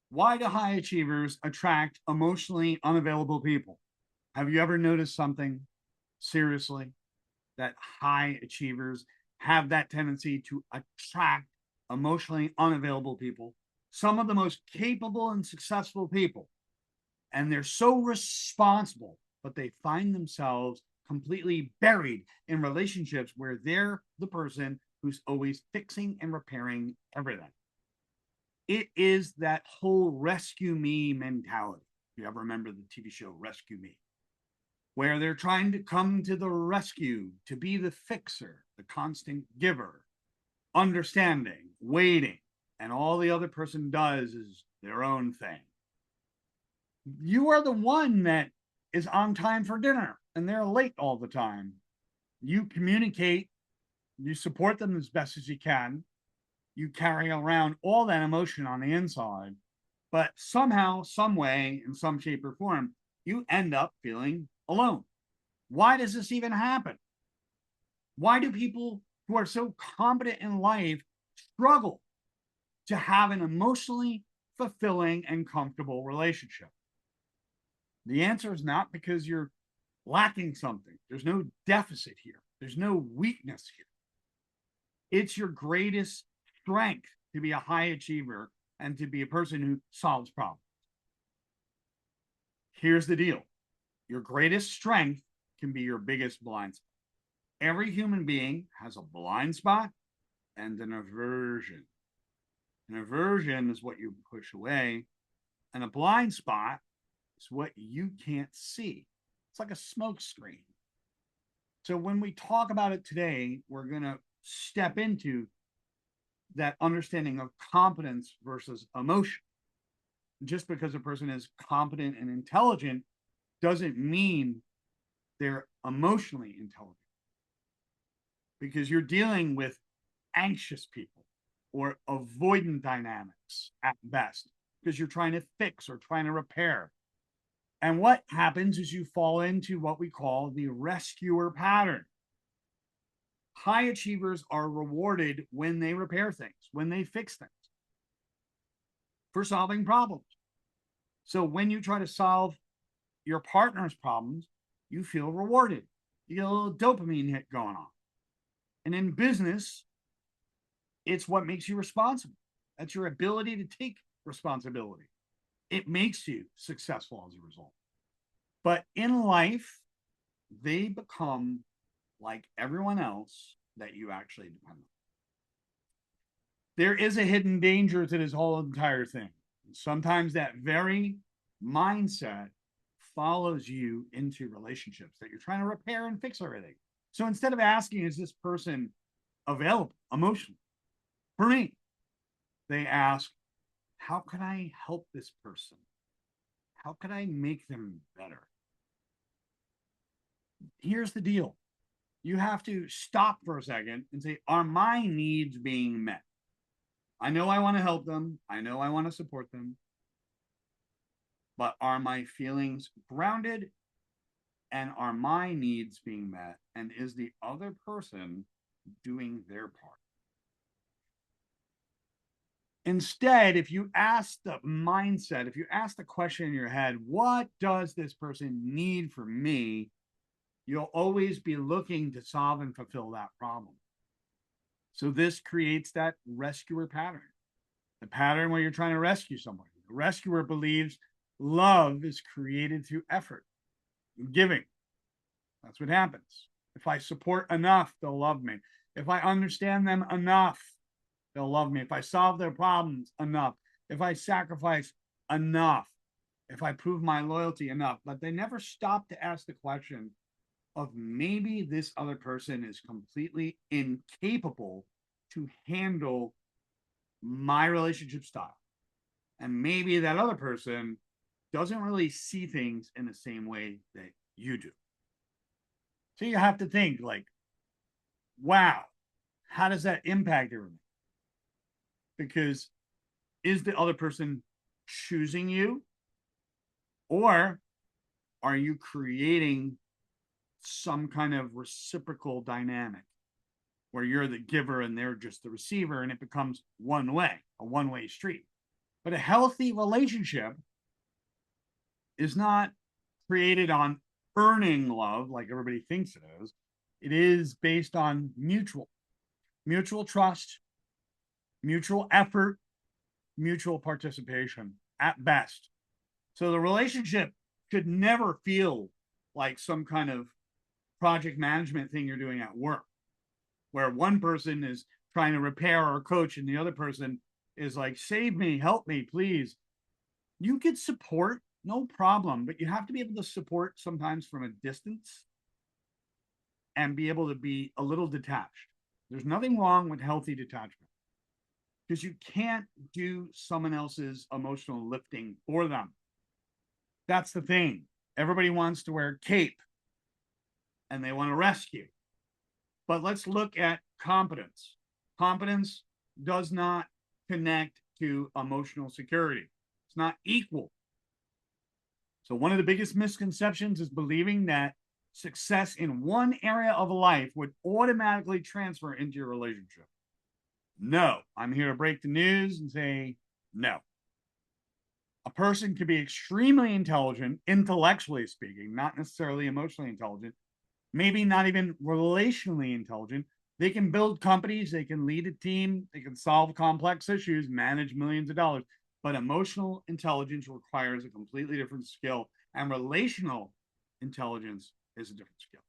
Why do high achievers attract emotionally unavailable people? Have you ever noticed something seriously that high achievers have that tendency to attract emotionally unavailable people? Some of the most capable and successful people, and they're so responsible, but they find themselves completely buried in relationships where they're the person who's always fixing and repairing everything. It is that whole rescue me mentality. If you ever remember the TV show Rescue Me, where they're trying to come to the rescue, to be the fixer, the constant giver, understanding, waiting, and all the other person does is their own thing. You are the one that is on time for dinner and they're late all the time. You communicate, you support them as best as you can, you carry around all that emotion on the inside, but somehow, some way, in some shape or form, you end up feeling alone. Why does this even happen? Why do people who are so competent in life struggle to have an emotionally fulfilling and comfortable relationship? The answer is not because you're lacking something. There's no deficit here. There's no weakness here. It's your greatest strength to be a high achiever and to be a person who solves problems. Here's the deal. Your greatest strength can be your biggest blind spot. Every human being has a blind spot and an aversion. An aversion is what you push away, and a blind spot is what you can't see. It's like a smoke screen. So when we talk about it today, we're going to step into that understanding of competence versus emotion. Just because a person is competent and intelligent doesn't mean they're emotionally intelligent, because you're dealing with anxious people or avoidant dynamics at best, because you're trying to fix or trying to repair. And what happens is you fall into what we call the rescuer pattern. High achievers are rewarded when they repair things, when they fix things, for solving problems. So when you try to solve your partner's problems, you feel rewarded. You get a little dopamine hit going on. And in business, it's what makes you responsible. That's your ability to take responsibility. It makes you successful as a result. But in life, they become like everyone else that you actually depend on. There is a hidden danger to this whole entire thing. Sometimes that very mindset follows you into relationships that you're trying to repair and fix everything. So instead of asking, is this person available emotionally for me? They ask, how can I help this person? How can I make them better? Here's the deal. You have to stop for a second and say, are my needs being met? I know I want to help them. I know I want to support them. But are my feelings grounded? And are my needs being met? And is the other person doing their part? Instead, if you ask the mindset, if you ask the question in your head, what does this person need from me? You'll always be looking to solve and fulfill that problem. So this creates that rescuer pattern, the pattern where you're trying to rescue someone. The rescuer believes love is created through effort, giving. That's what happens. If I support enough, they'll love me. If I understand them enough, they'll love me. If I solve their problems enough, if I sacrifice enough, if I prove my loyalty enough. But they never stop to ask the question of, maybe this other person is completely incapable to handle my relationship style. And maybe that other person doesn't really see things in the same way that you do. So you have to think like, wow, how does that impact everything? Because is the other person choosing you, or are you creating some kind of reciprocal dynamic where you're the giver and they're just the receiver, and it becomes one way, a one-way street? But a healthy relationship is not created on earning love like everybody thinks it is. It is based on mutual trust, mutual effort, mutual participation at best. So the relationship should never feel like some kind of project management thing you're doing at work, where one person is trying to repair or coach and the other person is like, save me, help me, please. You get support, no problem, but you have to be able to support sometimes from a distance and be able to be a little detached. There's nothing wrong with healthy detachment because you can't do someone else's emotional lifting for them. That's the thing. Everybody wants to wear cape and they want to rescue. But let's look at competence. Competence does not connect to emotional security. It's not equal. So one of the biggest misconceptions is believing that success in one area of life would automatically transfer into your relationship. No, I'm here to break the news and say no. A person could be extremely intelligent, intellectually speaking, not necessarily emotionally intelligent, maybe not even relationally intelligent. They can build companies, they can lead a team, they can solve complex issues, manage millions of dollars. But emotional intelligence requires a completely different skill, and relational intelligence is a different skill.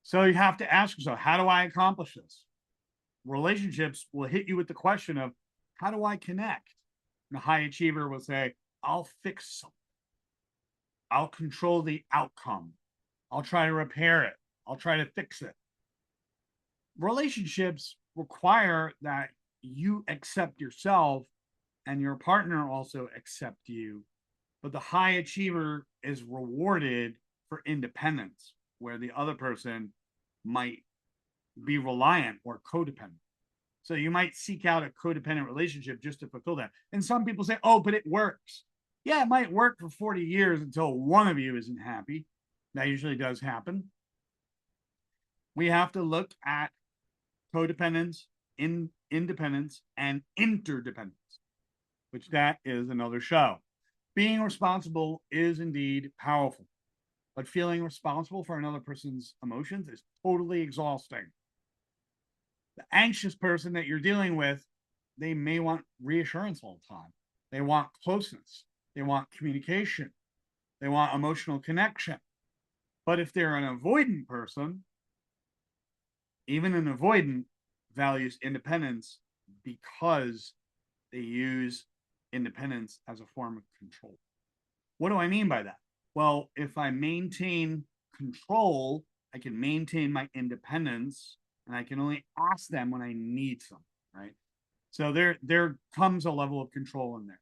So you have to ask yourself, how do I accomplish this? Relationships will hit you with the question of, how do I connect? And a high achiever will say, I'll fix something. I'll control the outcome. I'll try to repair it. I'll try to fix it. Relationships require that you accept yourself and your partner also accept you. But the high achiever is rewarded for independence, where the other person might be reliant or codependent. So you might seek out a codependent relationship just to fulfill that. And some people say, oh, but it works. Yeah, it might work for 40 years until one of you isn't happy. That usually does happen. We have to look at codependence, independence, and interdependence, which that is another show. Being responsible is indeed powerful, but feeling responsible for another person's emotions is totally exhausting. The anxious person that you're dealing with, they may want reassurance all the time. They want closeness. They want communication. They want emotional connection. But if they're an avoidant person, even an avoidant values independence because they use independence as a form of control. What do I mean by that? Well, if I maintain control, I can maintain my independence and I can only ask them when I need something, right? So there comes a level of control in there.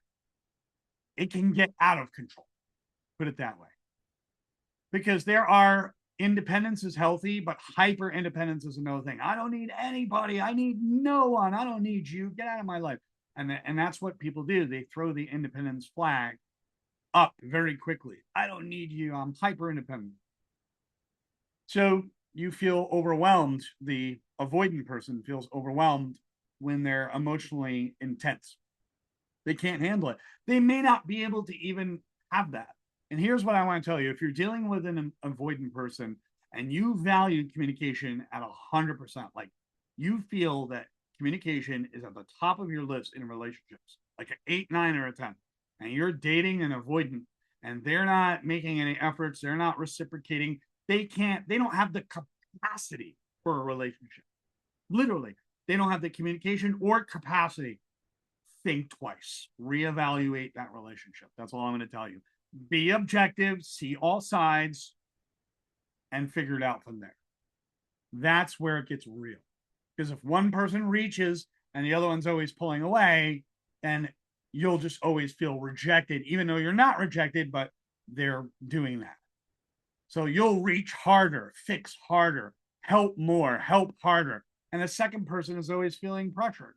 It can get out of control, put it that way. Because there are independence is healthy, but hyper independence is another thing. I don't need anybody. I need no one. I don't need you. Get out of my life. And that's what people do. They throw the independence flag up very quickly. I don't need you. I'm hyper independent. So you feel overwhelmed. The avoidant person feels overwhelmed when they're emotionally intense. They can't handle it. They may not be able to even have that. And here's what I want to tell you. If you're dealing with an avoidant person and you value communication at 100%, like you feel that communication is at the top of your list in relationships, like an 8, 9, or a 10, and you're dating an avoidant and they're not making any efforts, they're not reciprocating, they don't have the capacity for a relationship. Literally, they don't have the communication or capacity. Think twice, reevaluate that relationship. That's all I'm going to tell you. Be objective, see all sides, and figure it out from there. That's where it gets real. Because if one person reaches and the other one's always pulling away, then you'll just always feel rejected, even though you're not rejected, but they're doing that. So you'll reach harder, fix harder, help more, help harder. And the second person is always feeling pressured.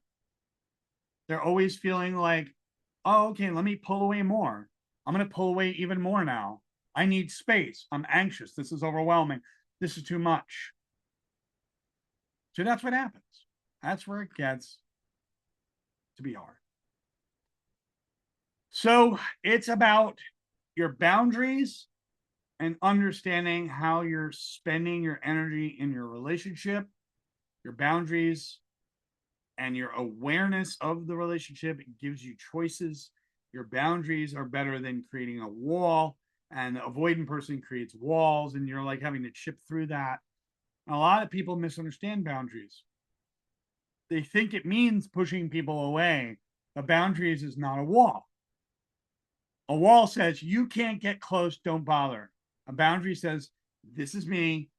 They're always feeling like, oh, okay, let me pull away more. I'm going to pull away even more now. I need space. I'm anxious. This is overwhelming. This is too much. So that's what happens. That's where it gets to be hard. So it's about your boundaries and understanding how you're spending your energy in your relationship, your boundaries, and your awareness of the relationship. It gives you choices. Your boundaries are better than creating a wall, and the avoidant person creates walls, and you're like having to chip through that. And a lot of people misunderstand boundaries. They think it means pushing people away. But boundaries is not a wall. A wall says you can't get close, don't bother. A boundary says, this is me.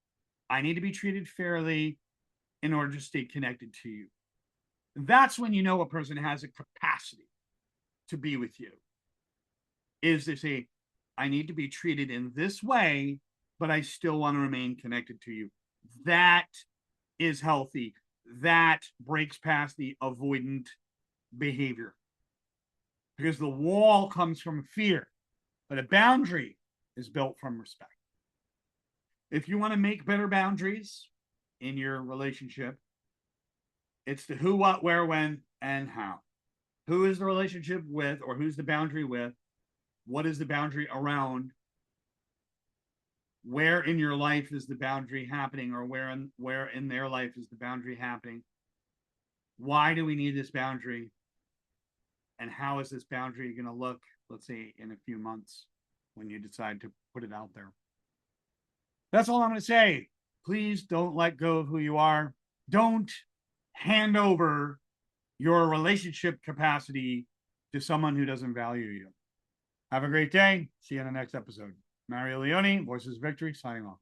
I need to be treated fairly in order to stay connected to you. That's when you know a person has a capacity to be with you. Is they say, I need to be treated in this way, but I still want to remain connected to you. That is healthy. That breaks past the avoidant behavior. Because the wall comes from fear, but a boundary is built from respect. If you want to make better boundaries in your relationship, it's the who, what, where, when, and how. Who is the relationship with, or who's the boundary with? What is the boundary around? Where in your life is the boundary happening, or where in their life is the boundary happening? Why do we need this boundary? And how is this boundary going to look, let's say, in a few months when you decide to put it out there? That's all I'm going to say. Please don't let go of who you are. Don't hand over your relationship capacity to someone who doesn't value you. Have a great day. See you in the next episode. Mario Leone, Voices of Victory, signing off.